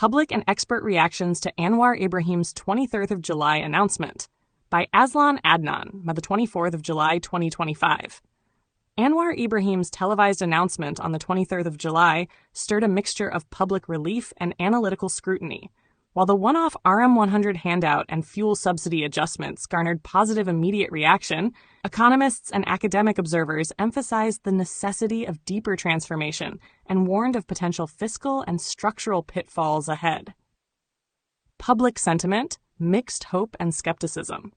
Public and Expert Reactions to Anwar Ibrahim's 23rd of July announcement by AZLAN ADNAN, by the 24th of July 2025. Anwar Ibrahim's televised announcement on the 23rd of July stirred a mixture of public relief and analytical scrutiny. While the one-off RM100 handout and fuel subsidy adjustments garnered positive immediate reaction, economists and academic observers emphasized the necessity of deeper transformation and warned of potential fiscal and structural pitfalls ahead. Public sentiment, mixed hope and skepticism.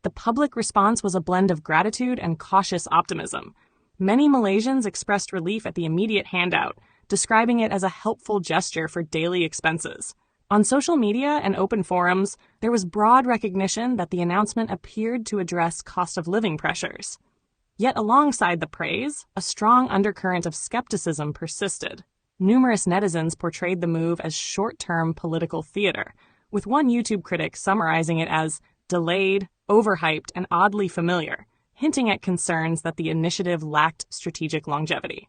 The public response was a blend of gratitude and cautious optimism. Many Malaysians expressed relief at the immediate handout, describing it as a helpful gesture for daily expenses. On social media and open forums, there was broad recognition that the announcement appeared to address cost of living pressures. Yet alongside the praise, a strong undercurrent of skepticism persisted. Numerous netizens portrayed the move as short-term political theater, with one YouTube critic summarizing it as delayed, overhyped, and oddly familiar, hinting at concerns that the initiative lacked strategic longevity.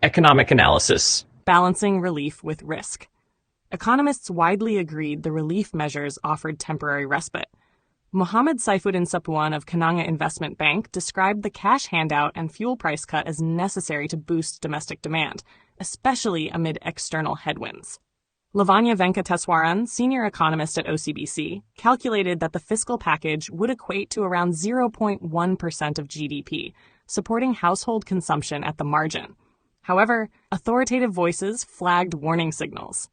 Economic analysis. Balancing relief with risk. Economists widely agreed the relief measures offered temporary respite. Mohammed Saifuddin Sapuan of Kenanga Investment Bank described the cash handout and fuel price cut as necessary to boost domestic demand, especially amid external headwinds. Lavanya Venkateswaran, senior economist at OCBC, calculated that the fiscal package would equate to around 0.1% of GDP, supporting household consumption at the margin. However, authoritative voices flagged warning signals.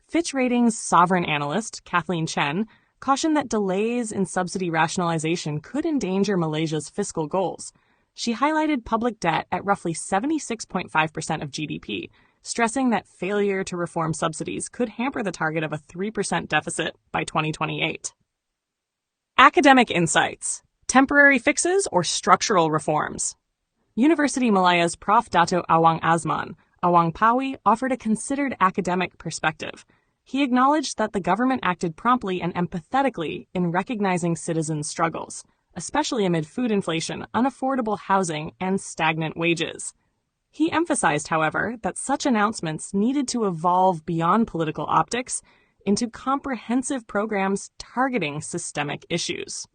Fitch Ratings sovereign analyst Kathleen Chen cautioned that delays in subsidy rationalization could endanger Malaysia's fiscal goals. She highlighted public debt at roughly 76.5% of GDP, stressing that failure to reform subsidies could hamper the target of a 3% deficit by 2028. Academic insights: temporary fixes or structural reforms? University Malaya's Prof. Dato Awang Azman, Awang Pawi, offered a considered academic perspective. He acknowledged that the government acted promptly and empathetically in recognizing citizens' struggles, especially amid food inflation, unaffordable housing, and stagnant wages. He emphasized, however, that such announcements needed to evolve beyond political optics into comprehensive programs targeting systemic issues.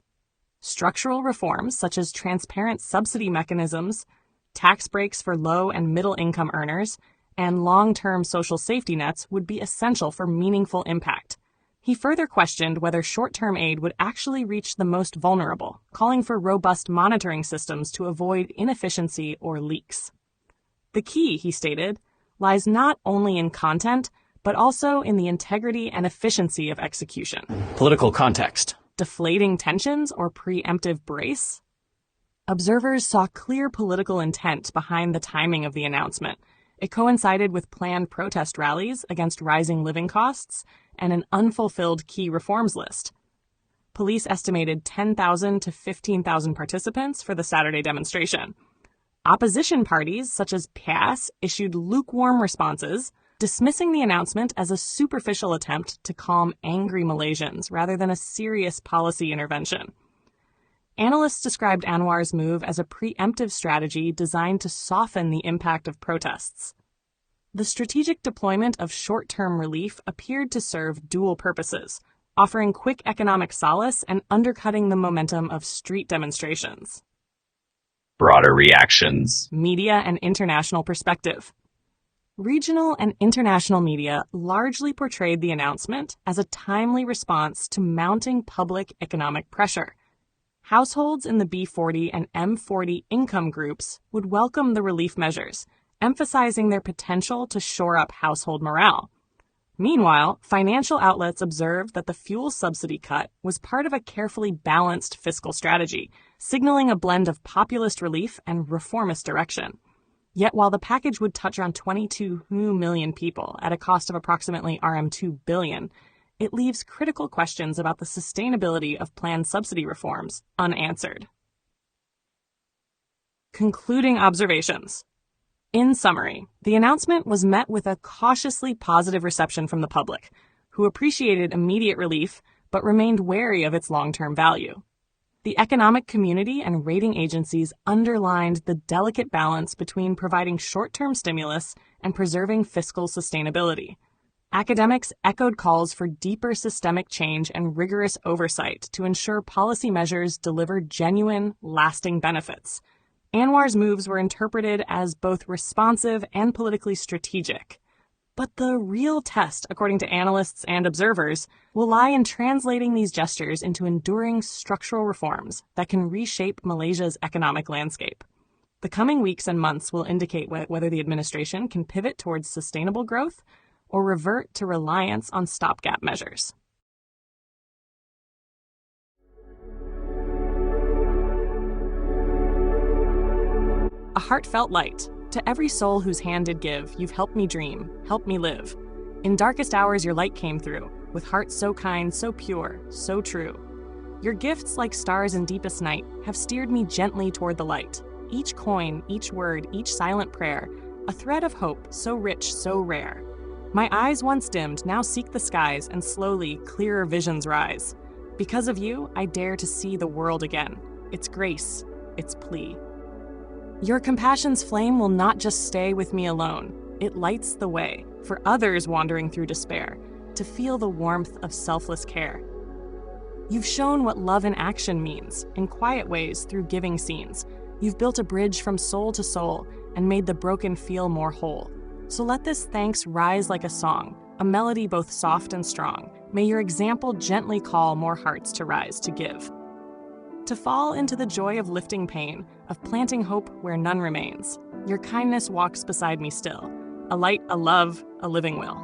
Structural reforms such as transparent subsidy mechanisms, tax breaks for low and middle-income earners, and long-term social safety nets would be essential for meaningful impact. He further questioned whether short-term aid would actually reach the most vulnerable, calling for robust monitoring systems to avoid inefficiency or leaks. The key, he stated, lies not only in content, but also in the integrity and efficiency of execution. Political context. Deflating tensions or preemptive brace? Observers saw clear political intent behind the timing of the announcement. It coincided with planned protest rallies against rising living costs and an unfulfilled key reforms list. Police estimated 10,000 to 15,000 participants for the Saturday demonstration. Opposition parties, such as PAS, issued lukewarm responses, dismissing the announcement as a superficial attempt to calm angry Malaysians rather than a serious policy intervention. Analysts described Anwar's move as a preemptive strategy designed to soften the impact of protests. The strategic deployment of short-term relief appeared to serve dual purposes, offering quick economic solace and undercutting the momentum of street demonstrations. Broader reactions. Media and international perspective. Regional and international media largely portrayed the announcement as a timely response to mounting public economic pressure. Households in the B40 and M40 income groups would welcome the relief measures, emphasizing their potential to shore up household morale. Meanwhile, financial outlets observed that the fuel subsidy cut was part of a carefully balanced fiscal strategy, signaling a blend of populist relief and reformist direction. Yet while the package would touch on 22 million people at a cost of approximately RM2 billion, it leaves critical questions about the sustainability of planned subsidy reforms unanswered. Concluding observations. In summary, the announcement was met with a cautiously positive reception from the public, who appreciated immediate relief but remained wary of its long-term value. The economic community and rating agencies underlined the delicate balance between providing short-term stimulus and preserving fiscal sustainability. Academics echoed calls for deeper systemic change and rigorous oversight to ensure policy measures deliver genuine, lasting benefits. Anwar's moves were interpreted as both responsive and politically strategic. But the real test, according to analysts and observers, will lie in translating these gestures into enduring structural reforms that can reshape Malaysia's economic landscape. The coming weeks and months will indicate whether the administration can pivot towards sustainable growth or revert to reliance on stopgap measures. A heartfelt light. To every soul whose hand did give, you've helped me dream, helped me live. In darkest hours your light came through, with hearts so kind, so pure, so true. Your gifts, like stars in deepest night, have steered me gently toward the light. Each coin, each word, each silent prayer, a thread of hope so rich, so rare. My eyes once dimmed now seek the skies, and slowly clearer visions rise. Because of you, I dare to see the world again, its grace, its plea. Your compassion's flame will not just stay with me alone. It lights the way for others wandering through despair to feel the warmth of selfless care. You've shown what love in action means, in quiet ways through giving scenes. You've built a bridge from soul to soul and made the broken feel more whole. So let this thanks rise like a song, a melody both soft and strong. May your example gently call more hearts to rise to give. To fall into the joy of lifting pain, of planting hope where none remains. Your kindness walks beside me still, a light, a love, a living will.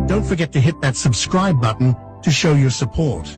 Don't forget to hit that subscribe button to show your support.